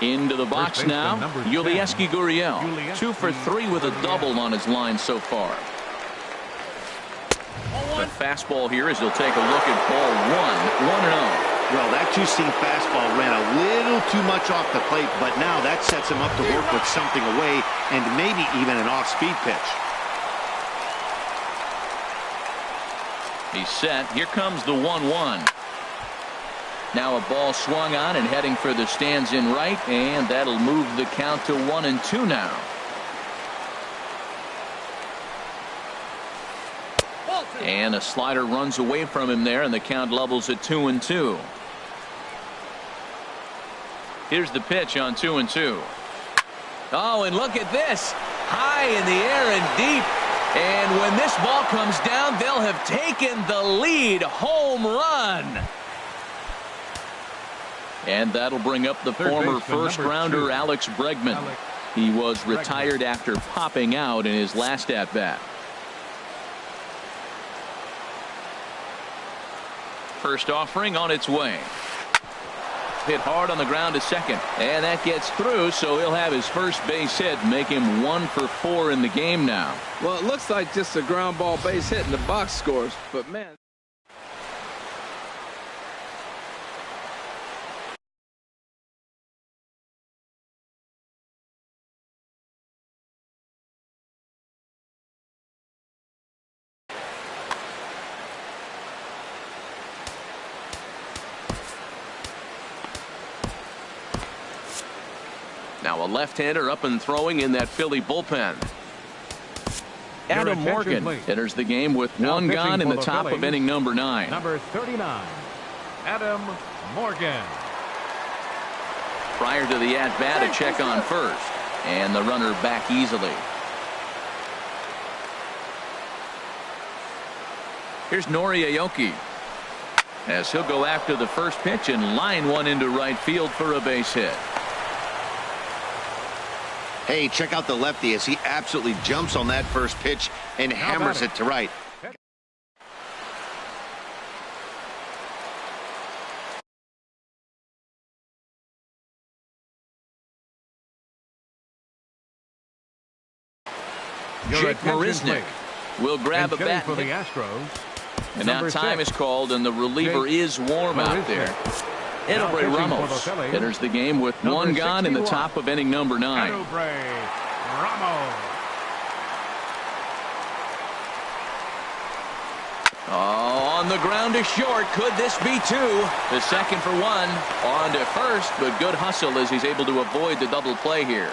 Into the box now, Yulieski Gurriel. 2-for-3 with a double on his line so far. The fastball here as he'll take a look at ball 1, 1-0. Well, that two-seam fastball ran a little too much off the plate, but now that sets him up to work with something away and maybe even an off-speed pitch. He's set. Here comes the 1-1. Now a ball swung on and heading for the stands in right, and that'll move the count to 1-2 now. And a slider runs away from him there, and the count levels at 2-2. Here's the pitch on 2-2. Oh, and look at this. High in the air and deep. And when this ball comes down, they'll have taken the lead. Home run. And that'll bring up the former first-rounder Alex Bregman. He was retired after popping out in his last at-bat. First offering on its way. Hit hard on the ground to second, and that gets through, so he'll have his first base hit, make him 1-for-4 in the game now. Well, it looks like just a ground ball base hit in the box scores, but man. Now a left-hander up and throwing in that Philly bullpen. Adam Morgan enters the game with one gone in the top of inning number 9. Number 39, Adam Morgan. Prior to the at-bat, a check on first. And the runner back easily. Here's Nori Aoki, as he'll go after the first pitch and line one into right field for a base hit. Hey, check out the lefty as he absolutely jumps on that first pitch and hammers it to right. Jake Marisnick will grab a bat. For the Astros. And now time is called, and the reliever is warm out there. Edobre Ramos enters the game with one gone in the top of inning number 9. Edobre Ramos. Oh, on the ground to short. Could this be 2? The second for 1. On to first, but good hustle as he's able to avoid the double play here.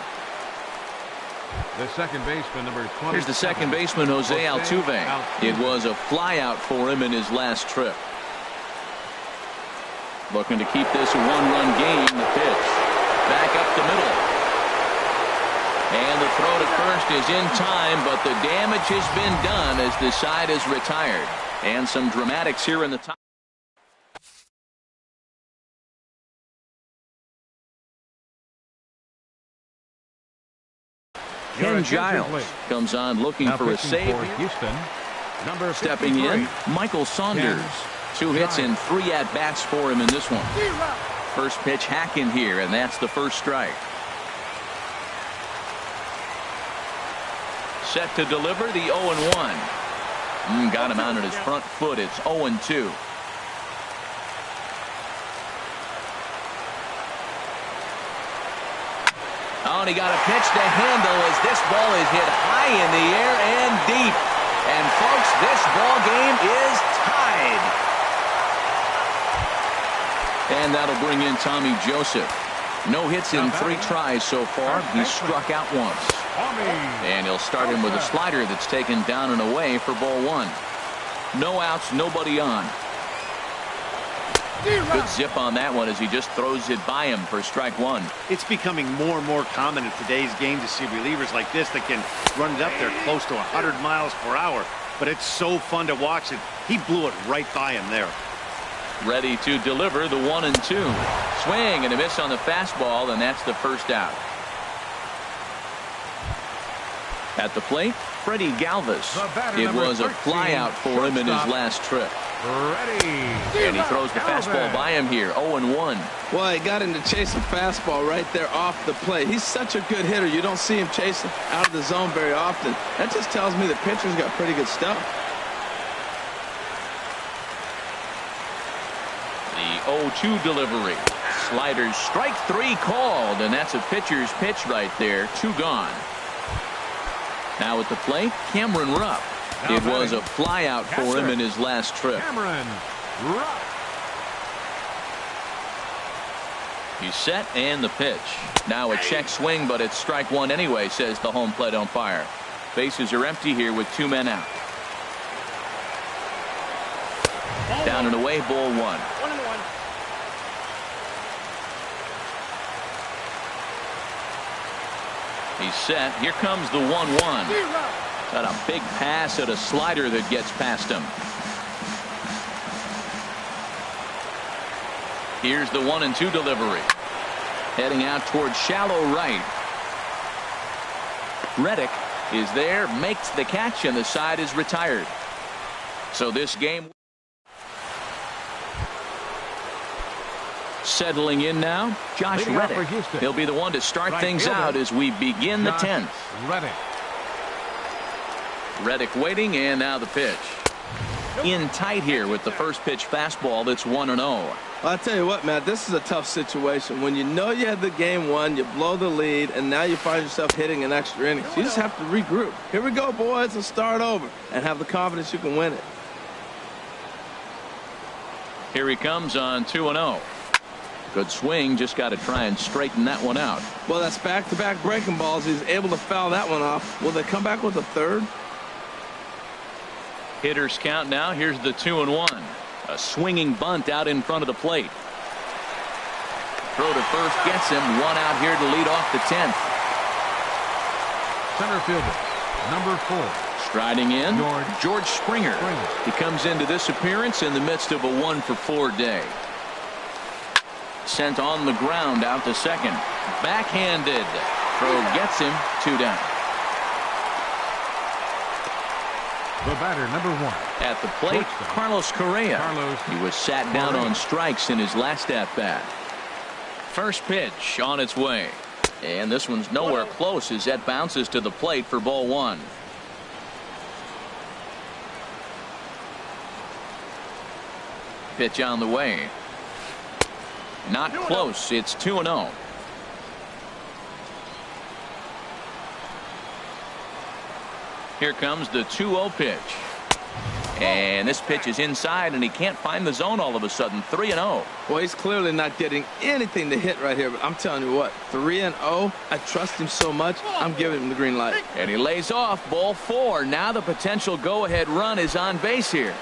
The second baseman, number 20. Here's the second baseman, Jose Altuve. It was a flyout for him in his last trip. Looking to keep this a one-run game. The pitch. Back up the middle. And the throw to first is in time, but the damage has been done as the side is retired. And some dramatics here in the top. Ken Giles comes on looking for a save. Houston, number 53. Stepping in, Michael Saunders. 2 hits and 3 at-bats for him in this one. First pitch hacking here, and that's the first strike. Set to deliver the 0-1. Got him out on his front foot. It's 0-2. Oh, and he got a pitch to handle as this ball is hit high in the air and deep. And, folks, this ball game is tied. And that'll bring in Tommy Joseph. No hits in 3 tries so far. He's struck out once. And he'll start him with a slider that's taken down and away for ball 1. No outs, nobody on. Good zip on that one as he just throws it by him for strike 1. It's becoming more and more common in today's game to see relievers like this that can run it up there close to 100 miles per hour. But it's so fun to watch it. He blew it right by him there. Ready to deliver the 1-2. Swing and a miss on the fastball, and that's the first out. At the plate, Freddie Galvis. It was a flyout for him in his last trip. And he throws the fastball by him here. 0-1. Well, he got him to chase a fastball right there off the plate. He's such a good hitter. You don't see him chasing out of the zone very often. That just tells me the pitcher's got pretty good stuff. The 0-2 delivery. Sliders, strike 3 called, and that's a pitcher's pitch right there. 2 gone. Now at the plate, Cameron Rupp. It was a flyout for him in his last trip. Cameron Rupp. He's set and the pitch. Now a check swing, but it's strike 1 anyway, says the home plate umpire. Bases are empty here with 2 men out. Down and away, ball 1. 1-1. He's set. Here comes the 1-1. Got a big pass at a slider that gets past him. Here's the 1-2 delivery. Heading out towards shallow right. Reddick is there, makes the catch, and the side is retired. So this game settling in now, Josh Reddick. He'll be the one to start things out as we begin the 10th. Reddick waiting, and now the pitch. In tight here with the first pitch fastball that's 1-0. Well, I'll tell you what, Matt, this is a tough situation. When you know you had the game won, you blow the lead, and now you find yourself hitting an extra inning. So you just have to regroup. Here we go, boys, and start over, and have the confidence you can win it. Here he comes on 2-0. Good swing, just got to try and straighten that one out. Well, that's back-to-back breaking balls. He's able to foul that one off. Will they come back with a third? Hitters count now. Here's the 2-1. A swinging bunt out in front of the plate. Throw to first gets him. One out here to lead off the 10th. Center fielder, number 4. Striding in, George Springer. He comes into this appearance in the midst of a 1-for-4 day. Sent on the ground out to second. Backhanded. Throw gets him. 2 down. The batter, number 1. At the plate, Carlos Correa. He was sat down on strikes in his last at-bat. First pitch on its way. And this one's nowhere close as that bounces to the plate for ball 1. Pitch on the way. Not close. It's 2-0. Here comes the 2-0 pitch. And this pitch is inside, and he can't find the zone all of a sudden. 3-0. Well, he's clearly not getting anything to hit right here, but I'm telling you what, 3-0, I trust him so much, I'm giving him the green light. And he lays off ball 4. Now the potential go-ahead run is on base here.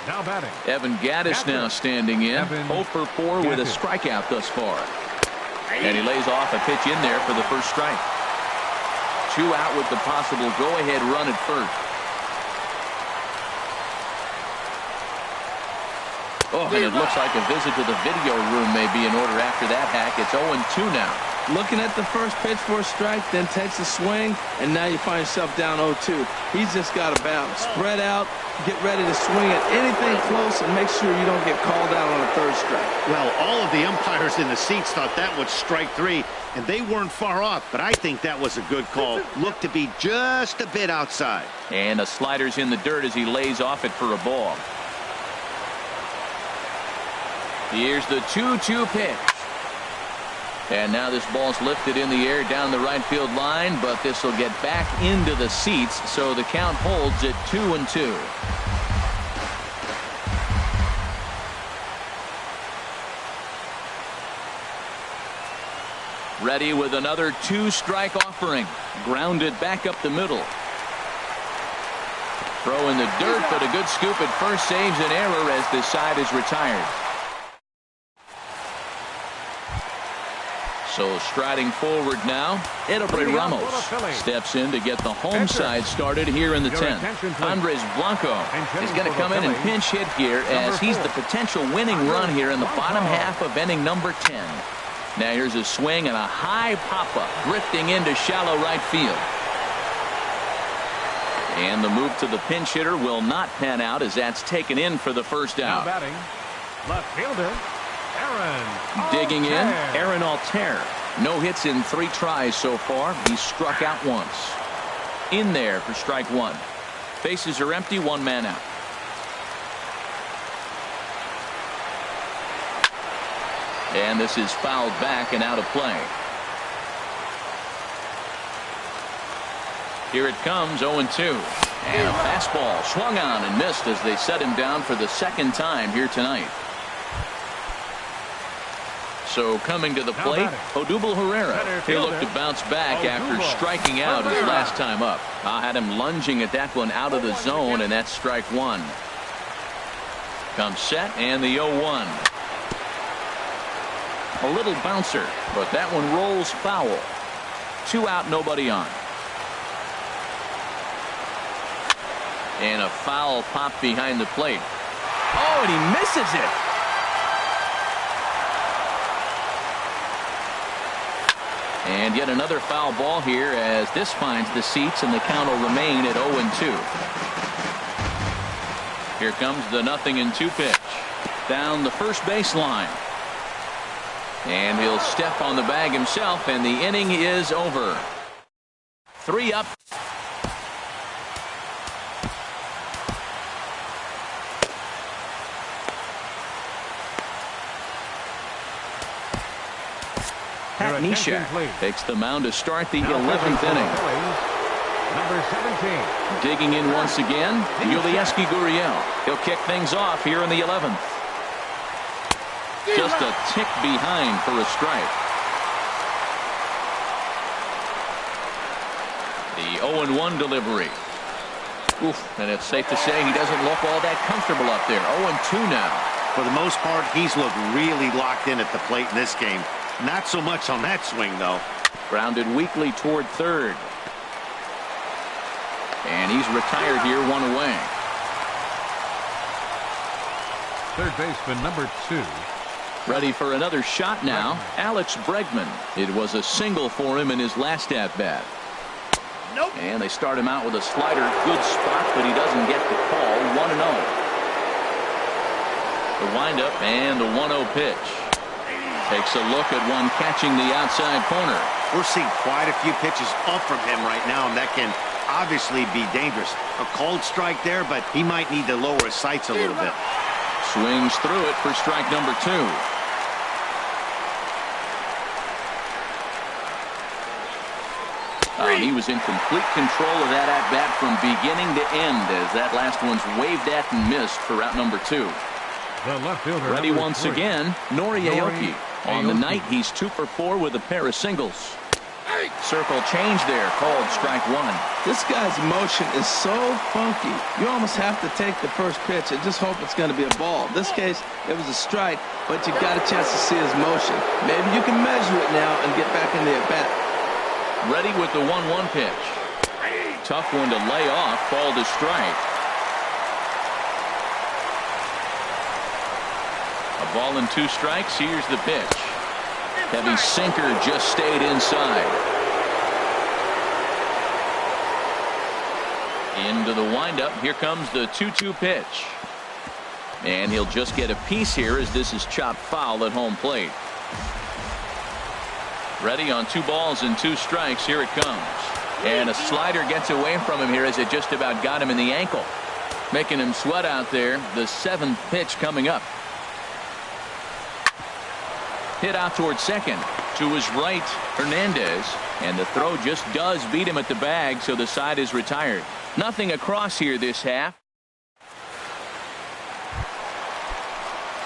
Now batting, Evan Gattis now standing in. 0-for-4 with a strikeout thus far. And he lays off a pitch in there for the first strike. 2 out with the possible go-ahead run at first. Oh, and it looks like a visit to the video room may be in order after that hack. It's 0-2 now. Looking at the first pitch for a strike, then takes a swing, and now you find yourself down 0-2. He's just got to battle. Spread out, get ready to swing at anything close, and make sure you don't get called out on a third strike. Well, all of the umpires in the seats thought that was strike 3, and they weren't far off, but I think that was a good call. Looked to be just a bit outside. And the slider's in the dirt as he lays off it for a ball. Here's the 2-2 pitch. And now this ball's lifted in the air down the right field line, but this will get back into the seats, so the count holds at 2-2. Ready with another 2-strike offering. Grounded back up the middle. Throw in the dirt, but a good scoop at first saves an error as this side is retired. So striding forward now, Edubray Ramos steps in to get the home side started here in the 10th. Andres Blanco is going to come in and pinch hit here as he's the potential winning run here in the bottom half of inning number 10. Now here's a swing and a high pop-up drifting into shallow right field. And the move to the pinch hitter will not pan out as that's taken in for the first out. Now batting, left fielder, digging in, Aaron Altair. No hits in 3 tries so far. He struck out once. In there for strike 1. Bases are empty, 1 man out. And this is fouled back and out of play. Here it comes, 0-2. And a fastball swung on and missed as they set him down for the second time here tonight. So coming to the plate, Odubel Herrera. He looked to bounce back after striking out his last time up. I had him lunging at that one out of the zone, and that's strike 1. Comes set and the 0-1. A little bouncer, but that one rolls foul. 2 out, nobody on. And a foul pop behind the plate. Oh, and he misses it. And yet another foul ball here as this finds the seats, and the count will remain at 0-2. Here comes the 0-2 pitch. Down the first baseline. And he'll step on the bag himself, and the inning is over. 3 up. Pat Neshek takes the mound to start the 11th inning. Number 17. Digging in once again, Yulieski Gurriel. He'll kick things off here in the 11th. Just a tick behind for a strike. The 0-1 delivery. Oof, and it's safe to say he doesn't look all that comfortable up there. 0-2 now. For the most part, he's looked really locked in at the plate in this game. Not so much on that swing, though. Grounded weakly toward third. And he's retired here, one away. Third baseman number 2. Ready for another shot now. Alex Bregman. It was a single for him in his last at-bat. Nope. And they start him out with a slider. Good spot, but he doesn't get the call. 1-0. The windup and the 1-0 pitch. Takes a look at one catching the outside corner. We're seeing quite a few pitches up from him right now, and that can obviously be dangerous. A cold strike there, but he might need to lower his sights a little bit. Swings through it for strike number 2. He was in complete control of that at-bat from beginning to end as that last one's waved at and missed for out number 2. The left fielder Ready once again, Nori Aoki. On the night, he's 2 for 4 with a pair of singles. Circle change there, called strike 1. This guy's motion is so funky. You almost have to take the first pitch and just hope it's going to be a ball. In this case, it was a strike, but you got a chance to see his motion. Maybe you can measure it now and get back in the at-bat. Ready with the 1-1 pitch. Tough one to lay off, called a strike. A ball and 2 strikes. Here's the pitch. Heavy sinker just stayed inside. Into the windup. Here comes the 2-2 pitch. And he'll just get a piece here as this is chopped foul at home plate. Ready on 2 balls and 2 strikes. Here it comes. And a slider gets away from him here as it just about got him in the ankle. Making him sweat out there. The 7th pitch coming up. Hit out towards second. To his right, Hernandez. And the throw just does beat him at the bag, so the side is retired. Nothing across here this half.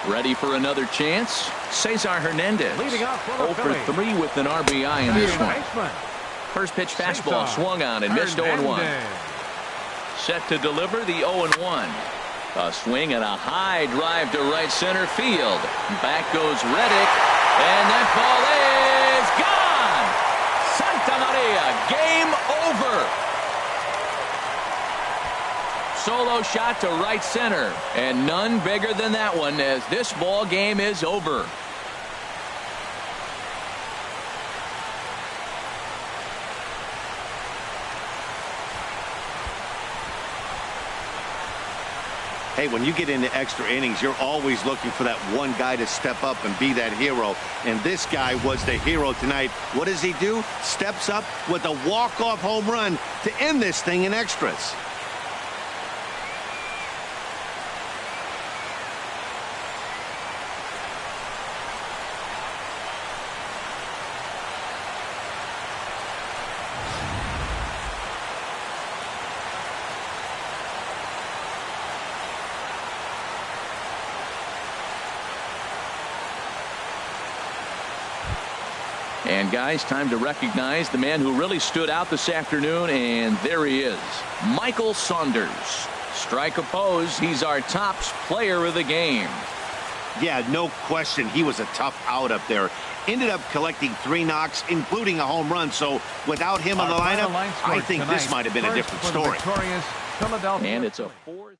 Ready for another chance. Cesar Hernandez. Leading off for 0 for 3 with an RBI in this one. First pitch fastball swung on and missed 0-1. Set to deliver the 0-1. A swing and a high drive to right center field. Back goes Reddick. And that ball is gone. Santa Maria, game over. Solo shot to right center, and none bigger than that one as this ball game is over. Hey, when you get into extra innings, you're always looking for that one guy to step up and be that hero. And this guy was the hero tonight. What does he do? Steps up with a walk-off home run to end this thing in extras. And guys, time to recognize the man who really stood out this afternoon, and there he is, Michael Saunders. Strike oppose, he's our top player of the game. Yeah, no question, he was a tough out up there. Ended up collecting 3 knocks, including a home run, so without him on the lineup, I think this might have been a different story. And it's a 4th.